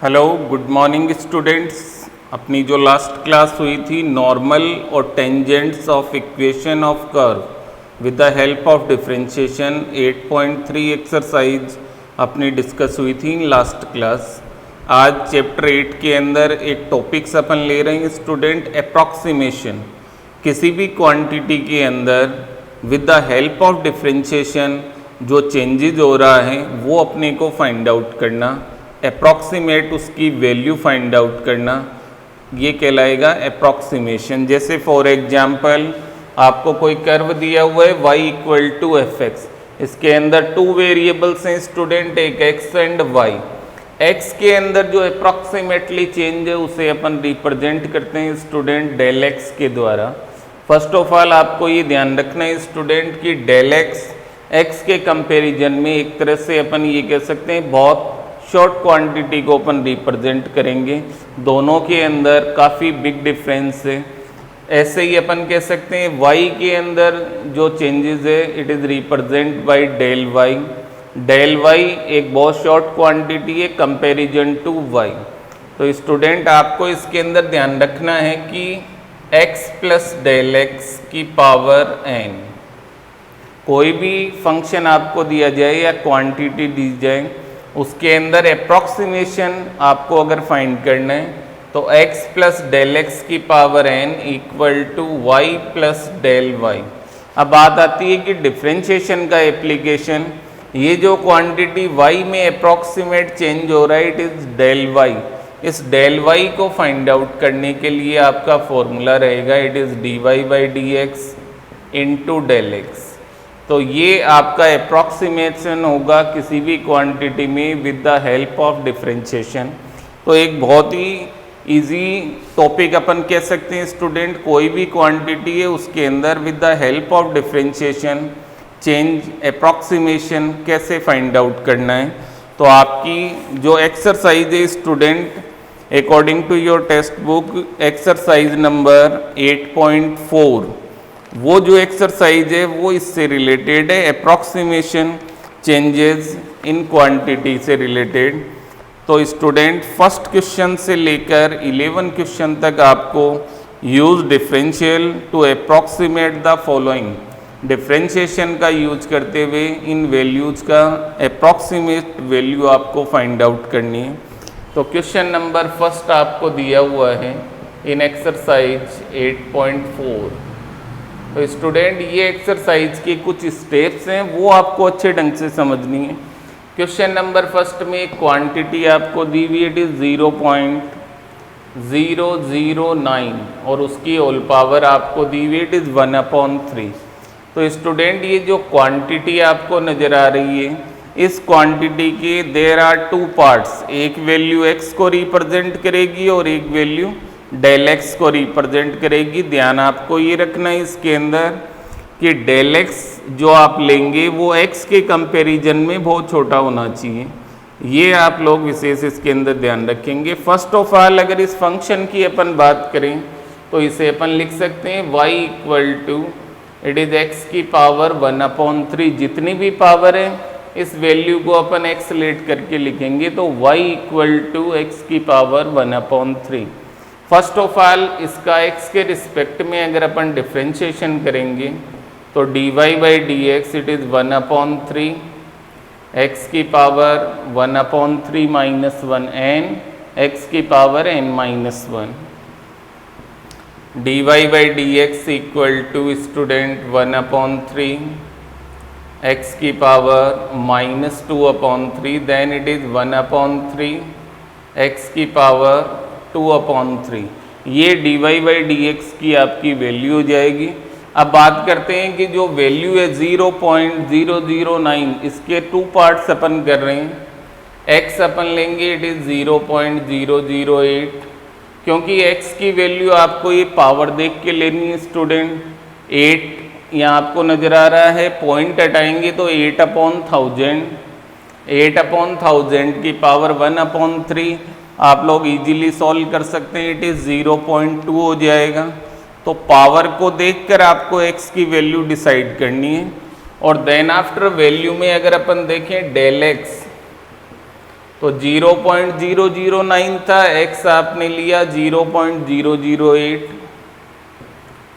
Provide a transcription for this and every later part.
Hello good morning students. अपनी जो last class हुई थी नॉर्मल और tangents of equation of curve with the help of differentiation 8.3 exercise अपनी डिस्कस हुई थी इन लास्ट क्लास। आज चैप्टर 8 के अंदर एक टॉपिक्स अपन ले रहे हैं स्टूडेंट, अप्रॉक्सीमेशन। किसी भी क्वांटिटी के अंदर with the help of differentiation जो चेंजेस हो रहा है वो अपने को फाइंड आउट करना, अप्रॉक्सीमेट उसकी वैल्यू फाइंड आउट करना, ये कहलाएगा अप्रॉक्सीमेशन। जैसे फॉर एग्जांपल आपको कोई कर्व दिया हुआ है y equal to f x, इसके अंदर टू वेरिएबल्स हैं स्टूडेंट, एक x एंड y। x के अंदर जो अप्रॉक्सीमेटली चेंज है उसे अपन रिप्रेजेंट करते हैं स्टूडेंट डेल x के द्वारा। फर्स्ट ऑफ ऑल आपको ये ध्यान रखना है स्टूडेंट कि डेल x के कंपेरिजन में एक तरह से अपन ये कह सकते हैं बहुत शॉर्ट क्वांटिटी को अपन रिप्रेजेंट करेंगे, दोनों के अंदर काफ़ी बिग डिफरेंस है। ऐसे ही अपन कह सकते हैं y के अंदर जो चेंजेस है it is represent by del y। Del y एक बहुत शॉर्ट क्वांटिटी है कंपैरिजन टू y। तो स्टूडेंट आपको इसके अंदर ध्यान रखना है कि x प्लस डेल x की पावर n, कोई भी फंक्शन आपको दिया जाए या क्वांटिटी दी जाए उसके अंदर अप्रॉक्सीमेशन आपको अगर फाइंड करना है तो x प्लस डेल एक्स की power n equal to y plus del y. अब बात आती है कि डिफरेंशिएशन का एप्लीकेशन, ये जो क्वांटिटी y में अप्रॉक्सीमेट चेंज हो रहा है इट इज़ डेल y। इस डेल y को फाइंड आउट करने के लिए आपका फॉर्मूला रहेगा it is dy by d x into del x. तो ये आपका अप्रॉक्सीमेशन होगा किसी भी क्वांटिटी में with the help of differentiation. तो एक बहुत ही इजी टॉपिक अपन कह सकते हैं स्टूडेंट, कोई भी क्वांटिटी है उसके अंदर with the help of differentiation change approximation कैसे फाइंड आउट करना है। तो आपकी जो एक्सरसाइज है student according to your text book exercise number 8.4, वो जो एक्सरसाइज है वो इससे रिलेटेड है, अप्रॉक्सीमेशन चेंजेस इन क्वांटिटी से रिलेटेड। तो स्टूडेंट फर्स्ट क्वेश्चन से लेकर 11 क्वेश्चन तक आपको use differential to approximate the following, differentiation का यूज करते हुए इन वैल्यूज का अप्रॉक्सीमेट वैल्यू आपको फाइंड आउट करनी है। तो क्वेश्चन नंबर फर्स्ट आपको दिया हुआ है इन एक्सरसाइज 8.4। तो स्टूडेंट ये एक्सरसाइज के कुछ स्टेप्स हैं वो आपको अच्छे ढंग से समझनी है। क्वेश्चन नंबर फर्स्ट में एक क्वांटिटी आपको दी हुई इट इज़ 0.009 और उसकी होल पावर आपको दी हुई इट इज़ 1/3। तो स्टूडेंट ये जो क्वांटिटी आपको नज़र आ रही है इस क्वांटिटी के देयर आर टू पार्ट्स, एक वैल्यू x को रिप्रेजेंट करेगी और एक वैल्यू डेल एक्स को रिप्रेजेंट करेगी। ध्यान आपको ये रखना है इसके अंदर कि डेल एक्स जो आप लेंगे वो x के कंपैरिजन में बहुत छोटा होना चाहिए, ये आप लोग विशेष इसके अंदर ध्यान रखेंगे। फर्स्ट ऑफ ऑल अगर इस फंक्शन की अपन बात करें तो इसे अपन लिख सकते हैं y equal to it is x की पावर 1/3। जितनी भी पावर है इस वैल्यू को अपन x लेट करके लिखेंगे तो y इक्वल टू x की पावर 1/3। फर्स्ट ऑफ ऑल इसका x के रिस्पेक्ट में अगर अपन डिफरेंशिएशन करेंगे तो dy by d x it is 1/3 x की पावर 1/3 माइनस 1 n x की power n-1। dy by d x equal to student 1/3 x की power -2/3 then it is 1/3 x की पावर 2/3। ये dy बाई डी एक्स की आपकी value हो जाएगी। अब बात करते हैं कि जो वैल्यू है 0.009, इसके टू पार्ट्स अपन कर रहे हैं। x अपन लेंगे इट इज़ 0.008, क्योंकि x की वैल्यू आपको ये पावर देख के लेनी है स्टूडेंट। 8 यहाँ आपको नज़र आ रहा है, पॉइंट हटाएंगे तो 8/1000 की पावर 1/3 आप लोग इजीली सॉल्व कर सकते हैं, इट इज़ 0.2 हो जाएगा। तो पावर को देखकर आपको x की वैल्यू डिसाइड करनी है। और देन आफ्टर वैल्यू में अगर अपन देखें डेल x, तो 0.009 था, x आपने लिया 0.008,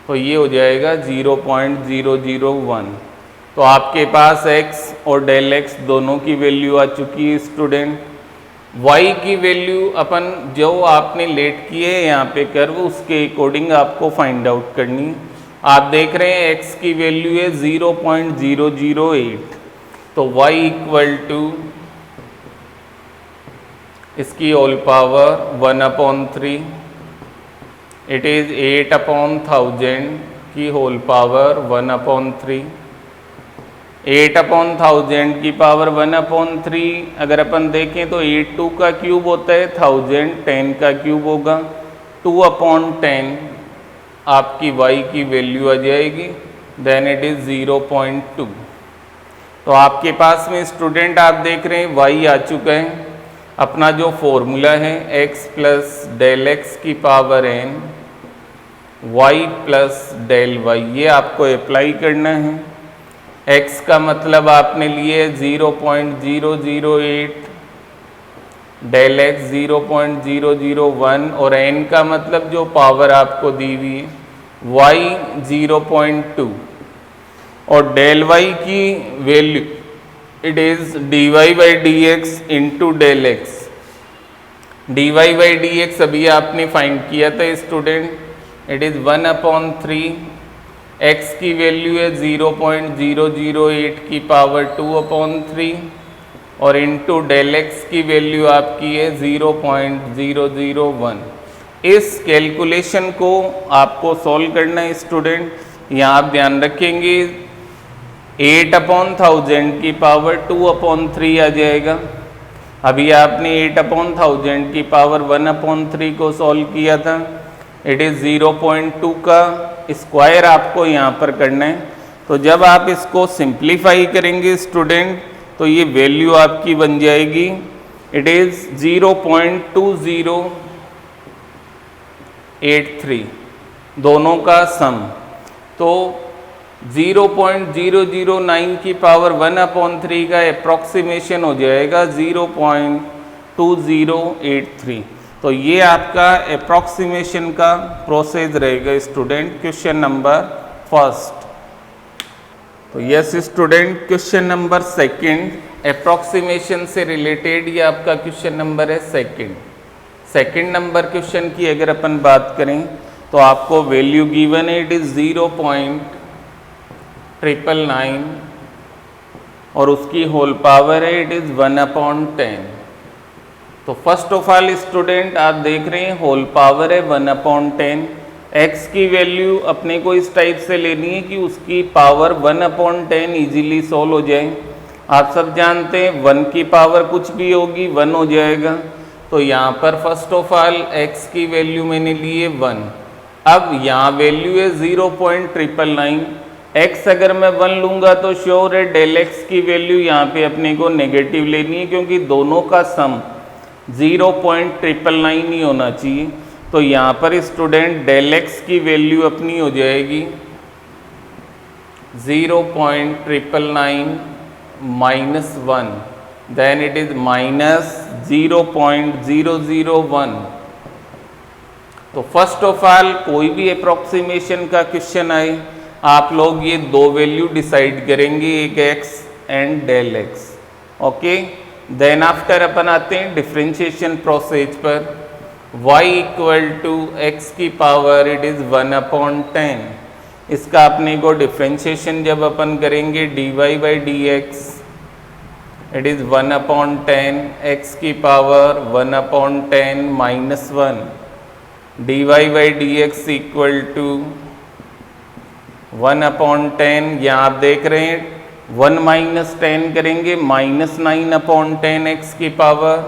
तो ये हो जाएगा 0.001। तो आपके पास x और डेल x दोनों की वैल्यू आ चुकी है स्टूडेंट। y की वैल्यू अपन जो आपने लेट की है यहाँ पे कर्व, उसके अकॉर्डिंग आपको फाइंड आउट करनी। आप देख रहे हैं x की वैल्यू है 0.008, तो y इक्वल टू इसकी होल पावर 1/3, इट इज़ 8/1000 की होल पावर 1/3। 8/1000 की पावर 1/3 अगर अपन देखें तो 82 का क्यूब होता है 1000, 10 का क्यूब होगा 2/10, आपकी y की वैल्यू आ जाएगी, देन इट इज़ 0.2। तो आपके पास में स्टूडेंट आप देख रहे हैं y आ चुका है। अपना जो फॉर्मूला है x प्लस डेल x की power n y plus del y, ये आपको अप्लाई करना है। x का मतलब आपने लिए 0.008, डेल x 0.001 और n का मतलब जो पावर आपको दी हुई है y 0.2 और डेल y की value it is dy by d x into del x. dy by d x अभी आपने फाइंड किया था स्टूडेंट, इट इज 1/3, x की वैल्यू है 0.008 की पावर 2/3 और इंटू डेल एक्स की वैल्यू आपकी है 0.001। इस कैलकुलेशन को आपको सॉल्व करना है स्टूडेंट। यहाँ आप ध्यान रखेंगे 8/1000 की पावर 2/3 आ जाएगा। अभी आपने 8/1000 की पावर 1/3 को सॉल्व किया था, इट इज़ 0.2 का स्क्वायर आपको यहाँ पर करना है। तो जब आप इसको सिंप्लीफाई करेंगे स्टूडेंट तो ये वैल्यू आपकी बन जाएगी, इट इज़ 0.2083, दोनों का सम। तो 0.009 की पावर 1/3 का अप्रॉक्सीमेशन हो जाएगा 0.2083। तो ये आपका अप्रॉक्सीमेशन का प्रोसेस रहेगा स्टूडेंट। Question number first. तो yes student, question number second approximation से रिलेटेड ये आपका क्वेश्चन नंबर है सेकंड नंबर क्वेश्चन की अगर अपन बात करें तो आपको वैल्यू गिवन है, इट इज़ 0.999 और उसकी होल पावर है इट इज़ 1/10। तो फर्स्ट ऑफ ऑल स्टूडेंट आप देख रहे हैं होल पावर है 1/10। x की वैल्यू अपने को इस टाइप से लेनी है कि उसकी पावर 1/10 इजीली सॉल्व हो जाए। आप सब जानते हैं 1 की पावर कुछ भी होगी 1 हो जाएगा। तो यहाँ पर फर्स्ट ऑफ ऑल x की वैल्यू मैंने ली है 1। अब यहाँ वैल्यू है 0.999। x अगर मैं 1 लूँगा तो श्योर है डेल x की वैल्यू यहाँ पे अपने को नेगेटिव लेनी है, क्योंकि दोनों का सम 0.999 ही होना चाहिए। तो यहाँ पर स्टूडेंट डेल x की वैल्यू अपनी हो जाएगी 0.999 minus 1, then it is minus 0.001। तो फर्स्ट ऑफ ऑल कोई भी अप्रॉक्सीमेशन का क्वेश्चन आए आप लोग ये दो वैल्यू डिसाइड करेंगे, एक x and del x। Okay, then after अपन आते हैं डिफरेंशिएशन प्रोसेस पर। y इक्वल टू एक्स की पावर इट इज़ 1/10। इसका अपने को डिफरेंशिएशन जब अपन करेंगे dy by d x it is 1/10 x की power 1/10 minus 1 dy by d x equal to 1/10। यहाँ आप देख रहे हैं 1 माइनस 10 करेंगे माइनस 9/10 x की पावर,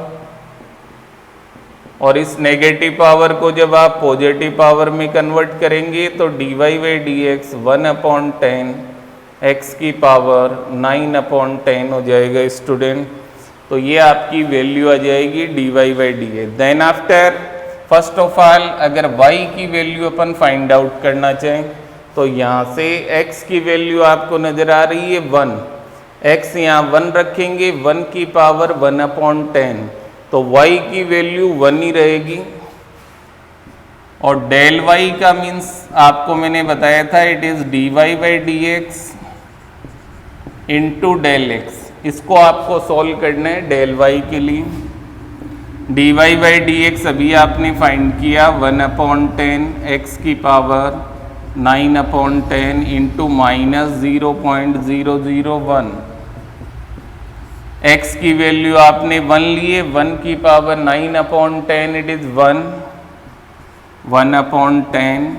और इस नेगेटिव पावर को जब आप पॉजिटिव पावर में कन्वर्ट करेंगे तो dy by d x 1/10 x की पावर 9/10 हो जाएगा स्टूडेंट। तो ये आपकी वैल्यू आ जाएगी dy by d x. Then after first of all अगर y की वैल्यू अपन फाइंड आउट करना चाहें तो यहाँ से x की वैल्यू आपको नज़र आ रही है 1, x यहाँ 1 रखेंगे 1 की पावर 1/10, तो y की वैल्यू 1 ही रहेगी। और डेल y का मीन्स आपको मैंने बताया था it is dy by d x into del x. इसको आपको सॉल्व करना है डेल y के लिए। dy बाई डी एक्स अभी आपने फाइंड किया 1/10 x की पावर 9/10 इंटू माइनस 0.001। x की वैल्यू आपने 1 लिए, 1 की पावर 9/10 इट इज 1/10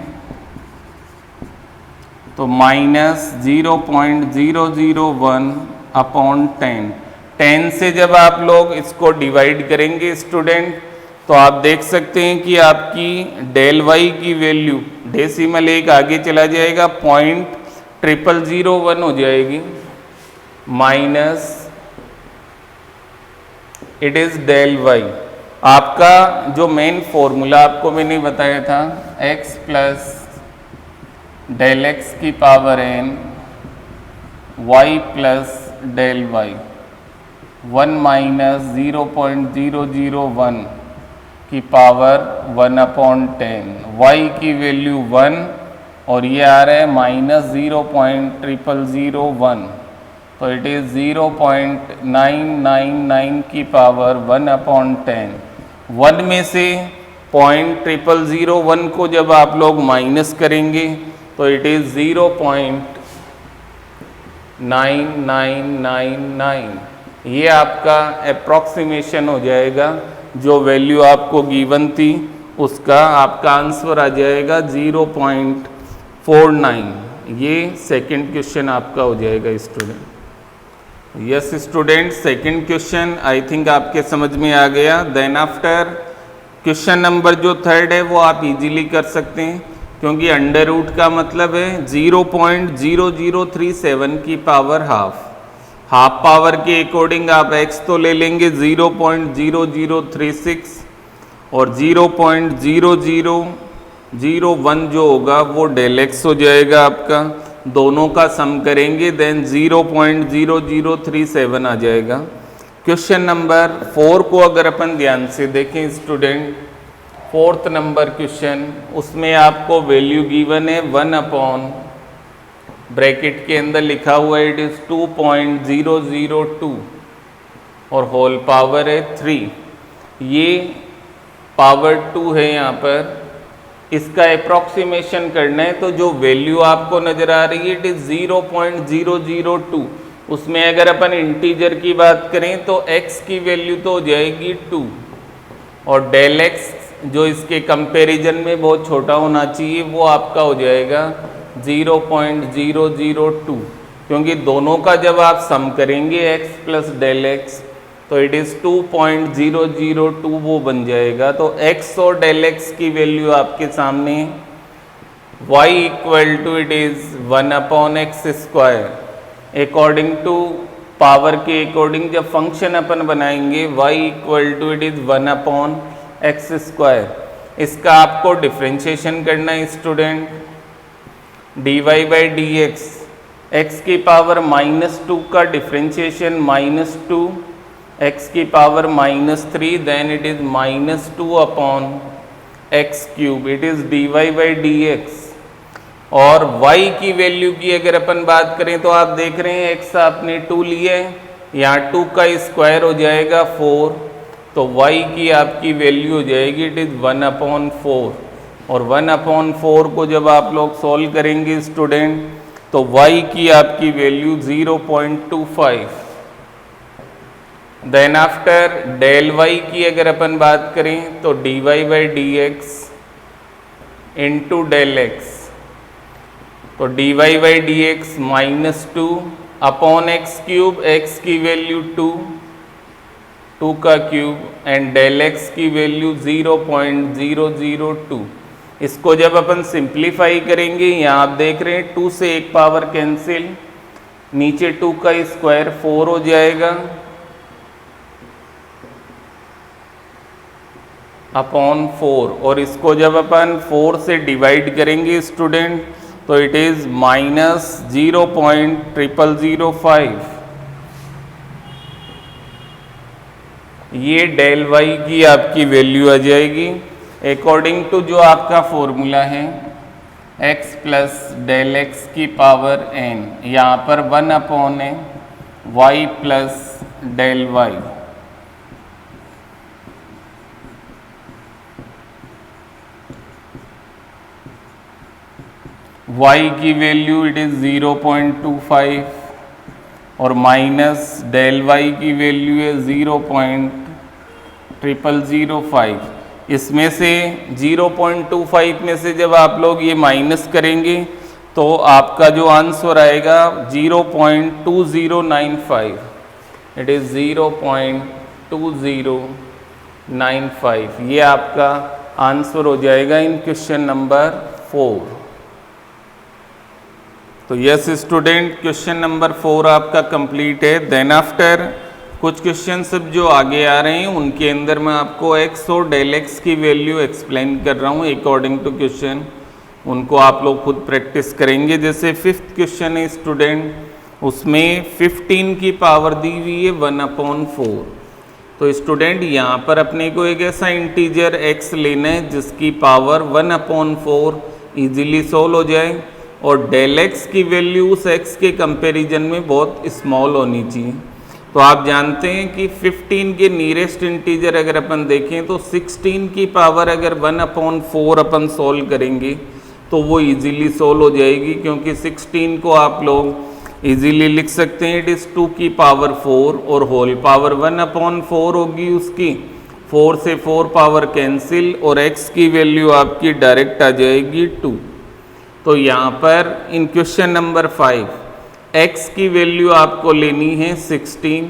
तो माइनस 0.001/10। 10 से जब आप लोग इसको डिवाइड करेंगे स्टूडेंट, तो आप देख सकते हैं कि आपकी डेल वाई की वैल्यू डेसिमल एक आगे चला जाएगा, 0.0001 हो जाएगी, minus it is del y. आपका जो मेन फॉर्मूला आपको मैंने बताया था x प्लस डेल एक्स की power n y plus del y 1 minus 0.001 की पावर 1/10, y की वैल्यू 1 और ये आ रहा है माइनस 0.0001, तो इट इज 0.999 की पावर 1/10। 1 में से 0.001 को जब आप लोग माइनस करेंगे तो इट इज 0.9999। ये आपका अप्रॉक्सीमेशन हो जाएगा, जो वैल्यू आपको गिवन थी उसका आपका आंसर आ जाएगा 0.49। ये सेकंड क्वेश्चन आपका हो जाएगा student. Yes student, second question I think आपके समझ में आ गया। देन आफ्टर क्वेश्चन नंबर जो थर्ड है वो आप इजीली कर सकते हैं, क्योंकि अंडर रूट का मतलब है 0.0037 की पावर हाफ पावर के अकॉर्डिंग आप x तो ले लेंगे 0.0036 और 0.0001 जो होगा वो डेल x हो जाएगा आपका। दोनों का सम करेंगे देन 0.0037 आ जाएगा। क्वेश्चन नंबर 4 को अगर अपन ध्यान से देखें स्टूडेंट, फोर्थ नंबर क्वेश्चन, उसमें आपको वैल्यू गिवन है 1/ ब्रैकेट के अंदर लिखा हुआ है इट इज 2.002 और होल पावर है 3। ये पावर 2 है यहाँ पर, इसका अप्रॉक्सीमेशन करना है, तो जो वैल्यू आपको नजर आ रही है इट इज 0.002। उसमें अगर अपन इंटीजर की बात करें तो x की वैल्यू तो हो जाएगी 2 और डेल x जो इसके कंपैरिजन में बहुत छोटा होना चाहिए वो आपका हो जाएगा 0.002, क्योंकि दोनों का जब आप सम करेंगे x प्लस डेल x तो इट इज़ 2.002 वो बन जाएगा। तो x और डेल x की वैल्यू आपके सामने y equal to it is 1/x²। According to power के अकॉर्डिंग जब फंक्शन अपन बनाएंगे y equal to it is 1/x²। इसका आपको डिफ्रेंशिएशन करना है student. dy by d x, x की पावर -2 का डिफ्रेंशिएशन -2, x की power -3 then it is -2/x³, it is dy by d x. और y की वैल्यू की अगर अपन बात करें तो आप देख रहे हैं x आपने 2 लिए, यहाँ 2 का स्क्वायर हो जाएगा 4, तो y की आपकी वैल्यू हो जाएगी इट इज़ 1/4 और 1/4 को जब आप लोग सॉल्व करेंगे स्टूडेंट तो y की आपकी value 0.25। Then after del y की अगर अपन बात करें तो dy by d x into del x, तो dy by d x -2/x³ x की वैल्यू 2 का क्यूब एंड डेल x की वैल्यू 0.002। इसको जब अपन सिंप्लीफाई करेंगे, यहाँ आप देख रहे हैं 2 से एक पावर कैंसिल, नीचे 2 का स्क्वायर 4 हो जाएगा /4 और इसको जब अपन 4 से डिवाइड करेंगे स्टूडेंट तो इट इज़ -0.0005। ये डेल वाई की आपकी वैल्यू आ जाएगी अकॉर्डिंग टू जो आपका फॉर्मूला है x प्लस डेल एक्स की पावर n, यहाँ पर 1/n y plus del y. y की वैल्यू इट इज़ 0.25 और माइनस डेल वाई की वैल्यू है 0.0005। इसमें से 0.25 में से जब आप लोग ये माइनस करेंगे तो आपका जो आंसर आएगा 0.2095, इट इज़ 0.2095। ये आपका आंसर हो जाएगा इन क्वेश्चन नंबर 4। तो यस स्टूडेंट, क्वेश्चन नंबर 4 आपका कंप्लीट है। देन आफ्टर कुछ क्वेश्चन सब जो आगे आ रहे हैं उनके अंदर मैं आपको x और डेल x की वैल्यू एक्सप्लेन कर रहा हूँ अकॉर्डिंग टू क्वेश्चन। उनको आप लोग खुद प्रैक्टिस करेंगे। जैसे 5th क्वेश्चन है स्टूडेंट, उसमें 15 की पावर दी हुई है 1/4। तो स्टूडेंट यहाँ पर अपने को एक ऐसा इंटीजर x लेना है जिसकी पावर 1/4 ईजिली सोल्व हो जाए और डेल x की वैल्यू उस x के कंपैरिजन में बहुत स्मॉल होनी चाहिए। तो आप जानते हैं कि 15 के नियरेस्ट इंटीजर अगर अपन देखें तो 16 की पावर अगर 1/4 अपन सोल्व करेंगे तो वो इजीली सोल्व हो जाएगी, क्योंकि 16 को आप लोग इजीली लिख सकते हैं इट इज़ 2 की पावर 4 और होल पावर 1/4 होगी उसकी। 4 से 4 पावर कैंसिल और x की वैल्यू आपकी डायरेक्ट आ जाएगी 2। तो यहाँ पर इन क्वेश्चन नंबर 5 x की वैल्यू आपको लेनी है 16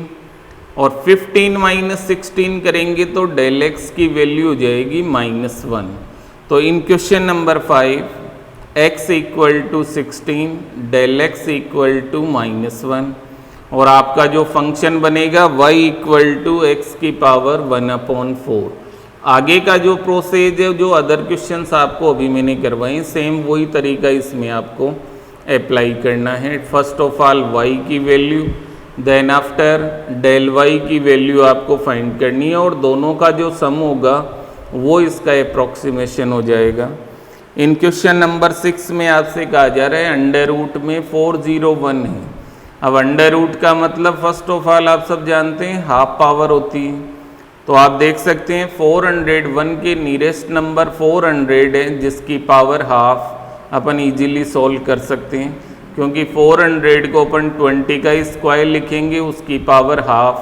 और 15 माइनस 16 करेंगे तो डेल x की वैल्यू हो जाएगी -1। तो in question number 5 x equal to 16, del x equal to -1 और आपका जो फंक्शन बनेगा y इक्वल टू x की पावर 1/4। आगे का जो प्रोसेस है, जो अदर क्वेश्चंस आपको अभी मैंने करवाए, सेम वही तरीका इसमें आपको अप्लाई करना है। फर्स्ट ऑफ ऑल y की value, then after del y की वैल्यू आपको फाइंड करनी है और दोनों का जो सम होगा वो इसका अप्रॉक्सीमेशन हो जाएगा। इन क्वेश्चन नंबर 6 में आपसे कहा जा रहा है अंडर रूट में 401 है। अब अंडर रूट का मतलब फर्स्ट ऑफ ऑल आप सब जानते हैं हाफ पावर होती है। तो आप देख सकते हैं 401 के नियरेस्ट नंबर 400 है जिसकी पावर हाफ अपन इजीली सॉल्व कर सकते हैं, क्योंकि 400 को अपन 20 का स्क्वायर लिखेंगे, उसकी पावर हाफ,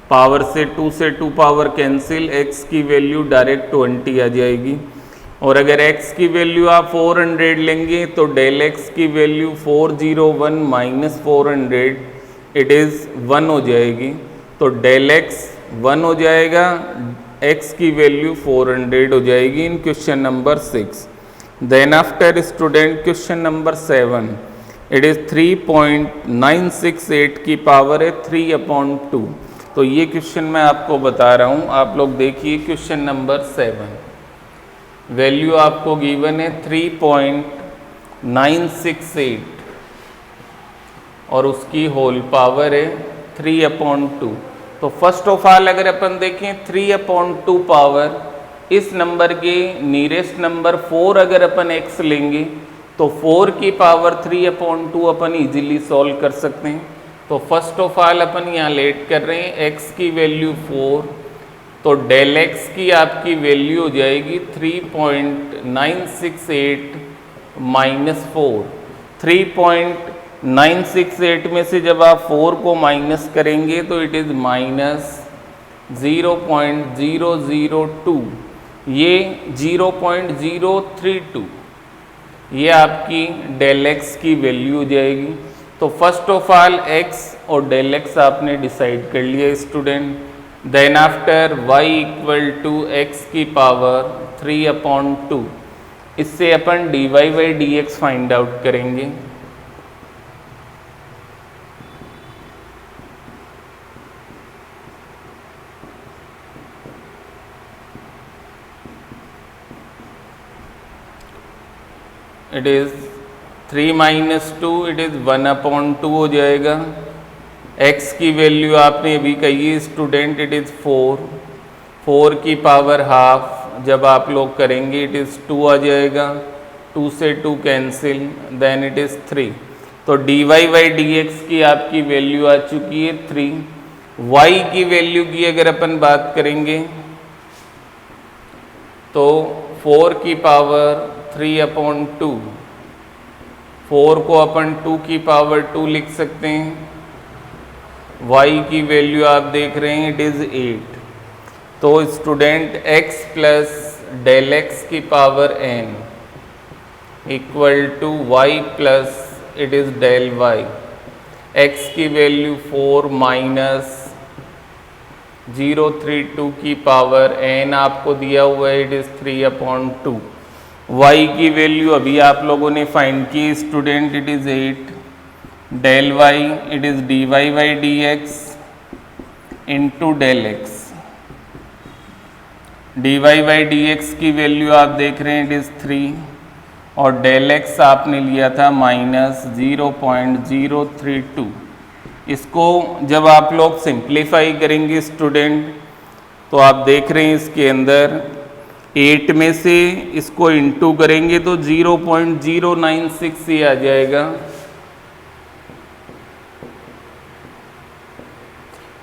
पावर से 2 पावर कैंसिल, x की वैल्यू डायरेक्ट 20 आ जाएगी। और अगर x की वैल्यू आप 400 लेंगे तो डेल x की वैल्यू 401 माइनस 400 इट इज़ 1 हो जाएगी। तो डेल x 1 हो जाएगा, x की वैल्यू 400 हो जाएगी in question number 6। Then after student question number 7 it is 3.968 की पावर है 3/2। तो ये क्वेश्चन मैं आपको बता रहा हूँ, आप लोग देखिए क्वेश्चन नंबर 7। वैल्यू आपको गिवन है 3.968 और उसकी होल पावर है 3/2। तो फर्स्ट ऑफ ऑल अगर अपन देखें 3/2 पावर, इस नंबर के नियरेस्ट नंबर 4 अगर अपन x लेंगे तो 4 की पावर 3/2 अपन इजीली सॉल्व कर सकते हैं। तो फर्स्ट ऑफ ऑल अपन यहाँ लेट कर रहे हैं x की वैल्यू 4, तो डेल x की आपकी वैल्यू हो जाएगी 3.968 माइनस 4। 3.968 में से जब आप 4 को माइनस करेंगे तो इट इज़ -0.002, ये 0.032, ये आपकी डेल x की वैल्यू हो जाएगी। तो फर्स्ट ऑफ ऑल x और डेल x आपने डिसाइड कर लिया student. Then after y equal to x की पावर 3/2, इससे अपन dy/dx फाइंड आउट करेंगे। इट इज़ 3 - 2 इट इज़ 1/2 हो जाएगा। x की वैल्यू आपने अभी कही है स्टूडेंट, इट इज़ 4 की पावर हाफ जब आप लोग करेंगे इट इज़ 2 आ जाएगा, 2 से 2 कैंसिल, देन इट इज़ 3। तो dy बाई डी की आपकी वैल्यू आ चुकी है 3। y की वैल्यू की अगर अपन बात करेंगे तो 4 की पावर 3/2, 4 को अपन 2 की पावर 2 लिख सकते हैं। y की वैल्यू आप देख रहे हैं इट इज़ 8। तो student x plus del x की power n equal to y plus it is del y। x की वैल्यू 4 माइनस 032 की पावर n आपको दिया हुआ है, इट इज़ 3/2। y की वैल्यू अभी आप लोगों ने फाइंड की student, it is 8 del y it is dy by d x into del x. dy by d x की वैल्यू आप देख रहे हैं इट इज़ 3 और डेल एक्स आपने लिया था माइनस 0.032। इसको जब आप लोग सिंप्लीफाई करेंगे स्टूडेंट तो आप देख रहे हैं इसके अंदर 8 में से इसको इंटू करेंगे तो 0.096 ही आ जाएगा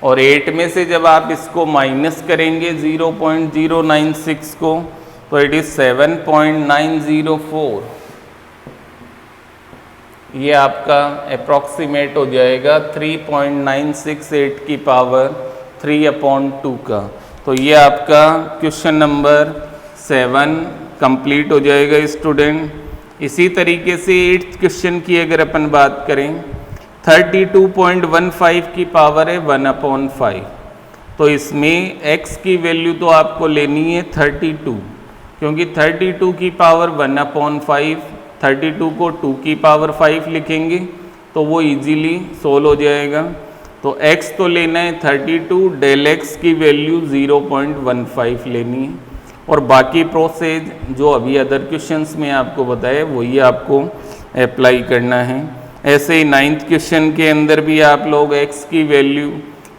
और 8 में से जब आप इसको माइनस करेंगे 0.096 को तो इट इज़ 7.904। ये आपका अप्रॉक्सीमेट हो जाएगा 3.968 की पावर 3/2 का। तो ये आपका क्वेश्चन नंबर 7 कंप्लीट हो जाएगा स्टूडेंट। इसी तरीके से 8th क्वेश्चन की अगर अपन बात करें 32.15 की पावर है 1/5। तो इसमें x की वैल्यू तो आपको लेनी है 32, क्योंकि 32 की पावर 1/5, 32 को 2 की पावर 5 लिखेंगे तो वो इजीली सोल्व हो जाएगा। तो x तो लेना है 32, डेल x की वैल्यू 0.15 लेनी है और बाकी प्रोसेस जो अभी अदर क्वेश्चंस में आपको बताया वही आपको अप्लाई करना है। ऐसे ही 9th क्वेश्चन के अंदर भी आप लोग x की वैल्यू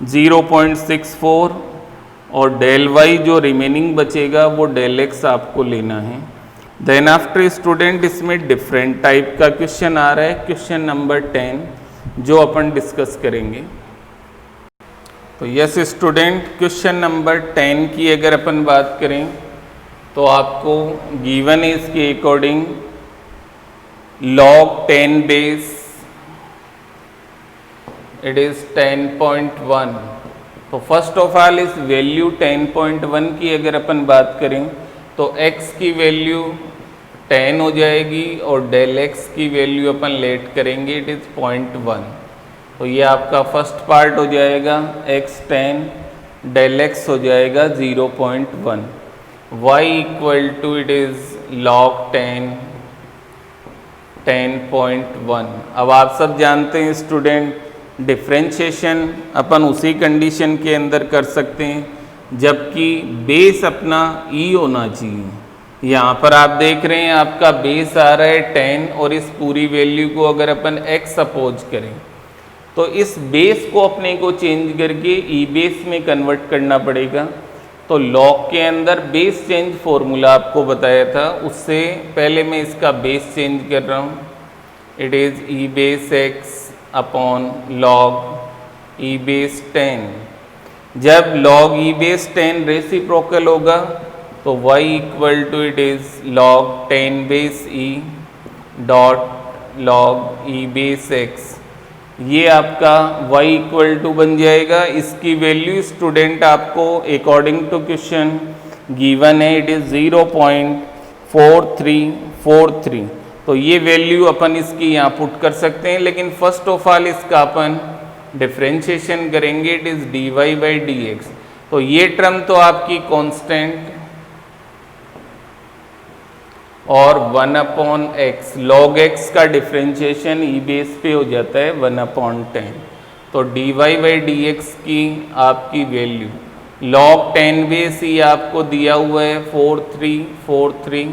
0.64 और डेल y जो रिमेनिंग बचेगा वो डेल x आपको लेना है। देन आफ्टर स्टूडेंट इसमें डिफरेंट टाइप का क्वेश्चन आ रहा है, क्वेश्चन नंबर 10 जो अपन डिस्कस करेंगे। तो यस स्टूडेंट, क्वेश्चन नंबर 10 की अगर अपन बात करें तो आपको गिवन है इसके according log 10 base it is 10.1। तो फर्स्ट ऑफ ऑल इस वैल्यू 10.1 की अगर अपन बात करें तो x की वैल्यू 10 हो जाएगी और डेल x की वैल्यू अपन लेट करेंगे इट इज़ 0.1। तो ये आपका फर्स्ट पार्ट हो जाएगा x 10, डेल x हो जाएगा 0.1। y equal to it is log 10 10.1। अब आप सब जानते हैं स्टूडेंट डिफ्रेंशिएशन अपन उसी कंडीशन के अंदर कर सकते हैं जबकि बेस अपना e होना चाहिए। यहाँ पर आप देख रहे हैं आपका बेस आ रहा है 10 और इस पूरी वैल्यू को अगर अपन x सपोज करें तो इस बेस को अपने को चेंज करके ई बेस में कन्वर्ट करना पड़ेगा। तो लॉग के अंदर बेस चेंज फॉर्मूला आपको बताया था, उससे पहले मैं इसका बेस चेंज कर रहा हूँ। It is E base x upon log e base 10। जब लॉग ई बेस 10 रेसिप्रोकल होगा तो y equal to it is log 10 base e dot log e base x। ये आपका y इक्वल टू बन जाएगा। इसकी वैल्यू स्टूडेंट आपको according to question given है इट इज़ 0.4343। तो ये वैल्यू अपन इसकी यहाँ पुट कर सकते हैं, लेकिन फर्स्ट ऑफ ऑल इसका अपन डिफ्रेंशिएशन करेंगे it is dy by d x. तो ये टर्म तो आपकी कांस्टेंट और 1/x log x का डिफ्रेंशिएशन ई बेस पे हो जाता है 1/10। तो dy बाई डी एक्स की आपकी वैल्यू log 10 बेस ही आपको दिया हुआ है 4343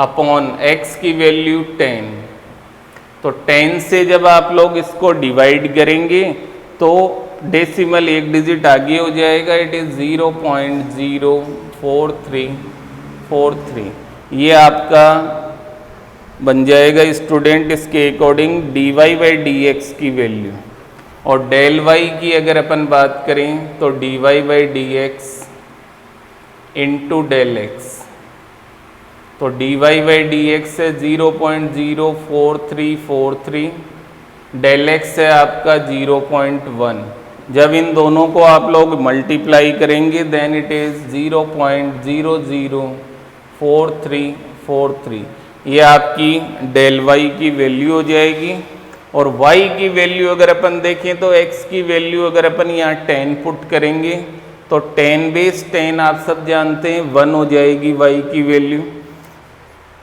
अपॉन x की वैल्यू 10। तो 10 से जब आप लोग इसको डिवाइड करेंगे तो तो डेसिमल एक डिजिट आगे हो जाएगा, इट इज़ 0.04343। ये आपका बन जाएगा स्टूडेंट इसके अकॉर्डिंग dy बाई dx की वैल्यू। और डेल y की अगर अपन बात करें तो dy by dx into del x, तो dy बाई dx है 0.04343, डेल x है आपका 0.1। जब इन दोनों को आप लोग मल्टीप्लाई करेंगे देन इट इज़ 0.004343। ये आपकी डेल y की वैल्यू हो जाएगी। और y की वैल्यू अगर अपन देखें तो x की वैल्यू अगर अपन यहाँ 10 पुट करेंगे तो 10 बेस 10 आप सब जानते हैं 1 हो जाएगी y की वैल्यू।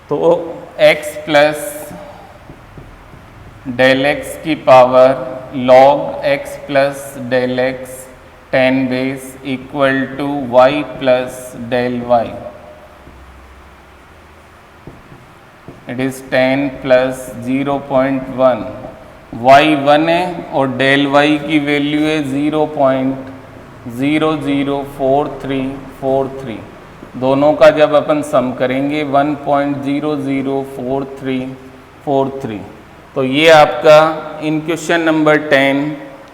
तो x प्लस डेल x की power log x plus del x 10 base equal to y plus del y। It is 10 plus 0.1, y 1 है और डेल y की वैल्यू है 0.004343। दोनों का जब अपन सम करेंगे 1.004343। तो ये आपका इन क्वेश्चन नंबर 10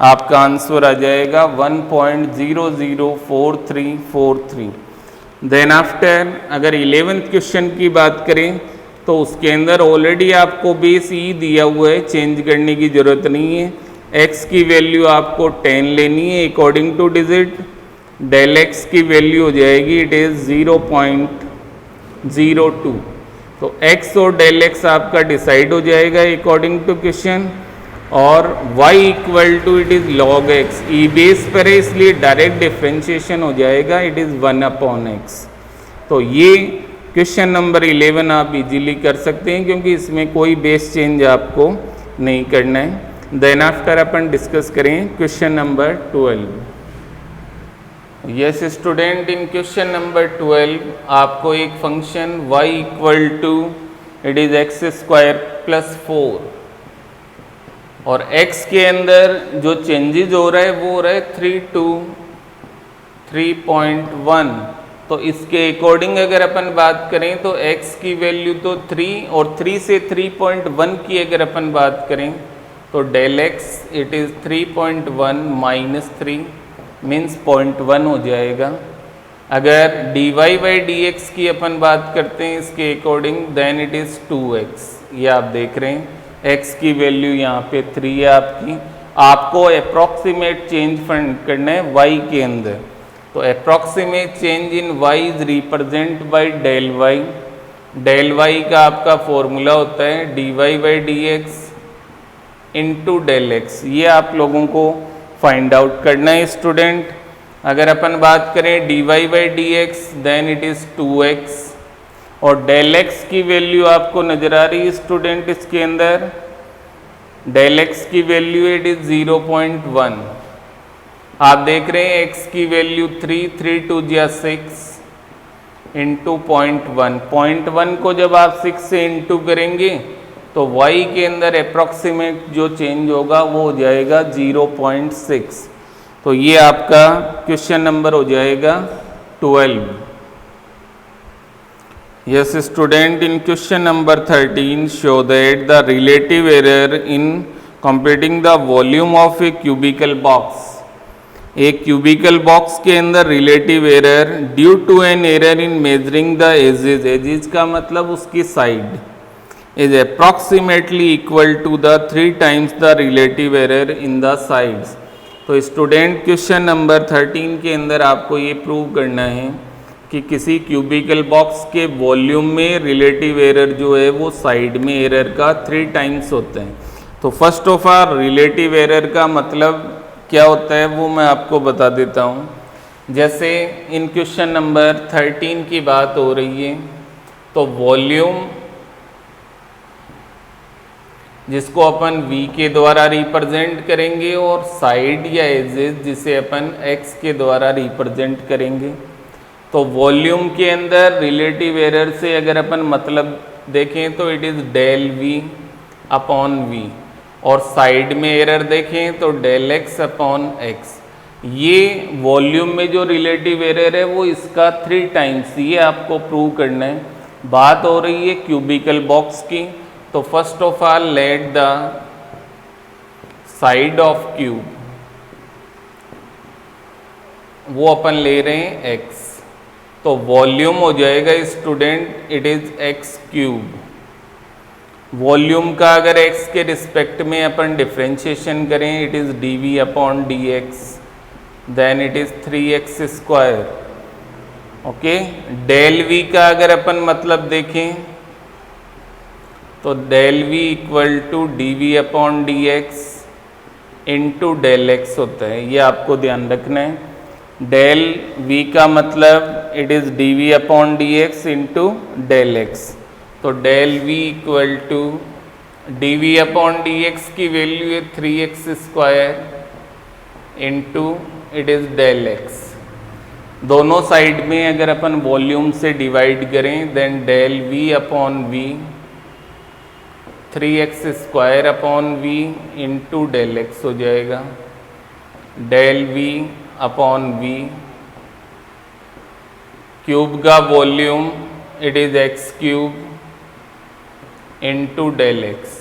आपका आंसर आ जाएगा 1.004343। देन आफ्टर अगर 11th क्वेश्चन की बात करें तो उसके अंदर ऑलरेडी आपको बेस ई दिया हुआ है, चेंज करने की ज़रूरत नहीं है। x की वैल्यू आपको 10 लेनी है according to digit, del x की वैल्यू हो जाएगी इट इज़ 0.02। तो x और डेल x आपका डिसाइड हो जाएगा अकॉर्डिंग टू क्वेश्चन। और y equal to it is log x, e base पर है इसलिए डायरेक्ट डिफ्रेंशिएशन हो जाएगा, इट इज़ 1/x। तो ये क्वेश्चन नंबर 11 आप इजीली कर सकते हैं क्योंकि इसमें कोई बेस चेंज आपको नहीं करना है। देन आफ्टर अपन डिस्कस करें question number 12। Yes student, in question number 12 आपको एक function y equal to it is x square plus 4 और x के अंदर जो चेंजेज हो रहा है वो हो रहा है 3 to 3.1। तो इसके अकॉर्डिंग अगर अपन बात करें तो x की वैल्यू तो 3 और 3 से 3.1 की अगर अपन बात करें तो del x it is 3.1 minus 3 means 0.1 हो जाएगा। अगर dy बाई dx की अपन बात करते हैं इसके according then it is 2x। ये आप देख रहे हैं x की वैल्यू यहाँ पे 3 है आपकी। आपको अप्रॉक्सीमेट चेंज फाइंड करना है y के अंदर, तो approximate change in y is represent by del y। Del y का आपका फॉर्मूला होता है dy by dx into del x। ये आप लोगों को फाइंड आउट करना है स्टूडेंट। अगर अपन बात करें dy by dx then it is 2x और डेल x की वैल्यू आपको नज़र आ रही है स्टूडेंट इसके अंदर, डेल x की वैल्यू इट इज़ 0.1। आप देख रहे हैं x की वैल्यू 3 2 6 इंटू 0.1 को जब आप 6 से इंटू करेंगे तो y के अंदर अप्रॉक्सीमेट जो चेंज होगा वो हो जाएगा 0.6। तो ये आपका क्वेश्चन नंबर हो जाएगा 12। Yes student, in question number 13 show that the relative error in computing the volume of a cubical box. एक क्यूबिकल बॉक्स के अंदर relative error due to an error in measuring the edges, edges का मतलब उसकी side, is approximately equal to the 3 times the relative error in the sides. तो student question number 13 के अंदर आपको ये प्रूव करना है कि किसी क्यूबिकल बॉक्स के वॉल्यूम में रिलेटिव एरर जो है वो साइड में एरर का 3 times होता है। तो first of all relative error का मतलब क्या होता है वो मैं आपको बता देता हूँ। जैसे इन क्वेश्चन नंबर 13 की बात हो रही है तो वॉल्यूम जिसको अपन v के द्वारा रिप्रेजेंट करेंगे और साइड या एजेस जिसे अपन x के द्वारा रिप्रेजेंट करेंगे। तो वॉल्यूम के अंदर रिलेटिव एरर से अगर अपन मतलब देखें तो it is del v upon v। और साइड में एरर देखें तो डेल एक्स अपॉन एक्स। ये वॉल्यूम में जो रिलेटिव एरर है वो इसका 3 टाइम्स, ये आपको प्रूव करना है। बात हो रही है क्यूबिकल बॉक्स की, तो first of all let the side of cube, वो अपन ले रहे हैं x, तो वॉल्यूम हो जाएगा student it is x cube. Volume का अगर x के रिस्पेक्ट में अपन डिफ्रेंशिएशन करें it is dv upon dx, then it is 3x square. Okay, del v का अगर अपन मतलब देखें तो del v equal to dv upon dx into del x होता है, ये आपको ध्यान रखना है। डेल v का मतलब it is dv upon dx into del x, तो del v equal to dv upon dx की वैल्यू है 3x square into it is del x. दोनों साइड में अगर अपन वॉल्यूम से डिवाइड करें then del v upon v 3x square upon v into del x हो जाएगा। Del v upon v, cube का volume it is x cube into del x,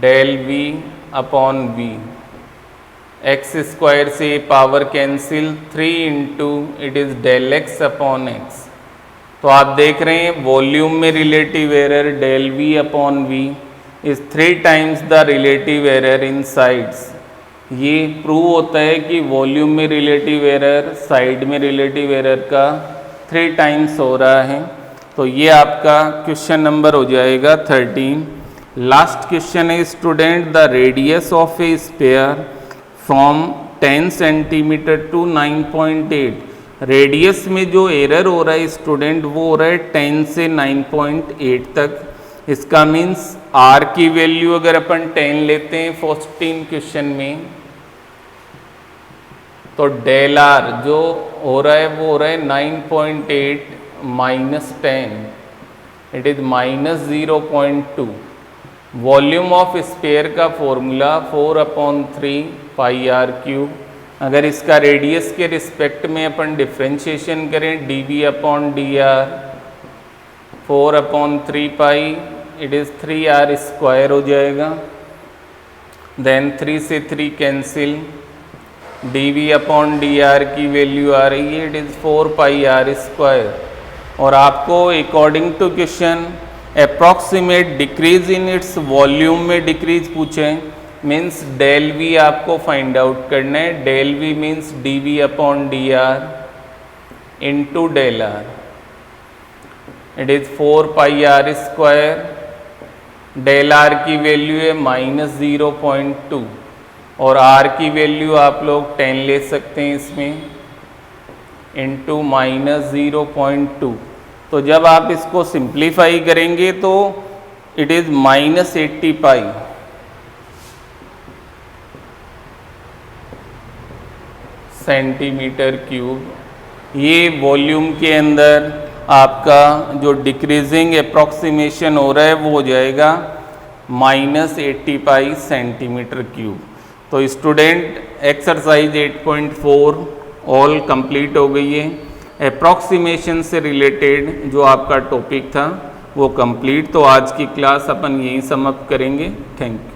del v upon v, x square से power cancel 3 into it is del x upon x. तो आप देख रहे हैं volume में relative error del v upon v is 3 times the relative error in sides. ये prove होता है कि वॉल्यूम में रिलेटिव एरर साइड में रिलेटिव एरर का 3 टाइम्स हो रहा है। तो ये आपका क्वेश्चन नंबर हो जाएगा 13। लास्ट क्वेश्चन है student, the radius of a sphere from 10 centimetre to 9.8। Radius में जो एरर हो रहा है स्टूडेंट वो हो रहा है 10 से 9.8 तक। इसका मीन्स r की वैल्यू अगर अपन 10 लेते हैं 14 क्वेश्चन में, तो डेल r जो हो रहा है वो हो रहा है 9.8 minus 10, it is minus 0.2। Volume of sphere का फॉर्मूला 4/3 पाई r क्यूब। अगर इसका रेडियस के रिस्पेक्ट में अपन डिफ्रेंशिएशन करें dv upon dr 4/3 pi it is 3r square हो जाएगा। देन 3 से 3 कैंसिल, dv अपॉन dr की वैल्यू आ रही है it is 4 pi r square. और आपको according to question approximate decrease in its volume में डिक्रीज पूछें, मीन्स डेल v आपको फाइंड आउट करना है। Del v means dv upon dr into del r, it is 4 pi r square. Del r की value है minus 0.2 और r की value आप लोग 10 ले सकते हैं इसमें, इंटू माइनस 0.2। तो जब आप इसको सिंप्लीफाई करेंगे तो it is minus 80 pi centimetre cube. ये वॉल्यूम के अंदर आपका जो डिक्रीजिंग अप्रॉक्सीमेशन हो रहा है वो हो जाएगा माइनस 80 पाई सेंटीमीटर क्यूब। तो स्टूडेंट एक्सरसाइज 8.4 ऑल कंप्लीट हो गई है। अप्रॉक्सीमेशन से रिलेटेड जो आपका टॉपिक था वो कंप्लीट। तो आज की क्लास अपन यहीं समाप्त करेंगे। Thank you.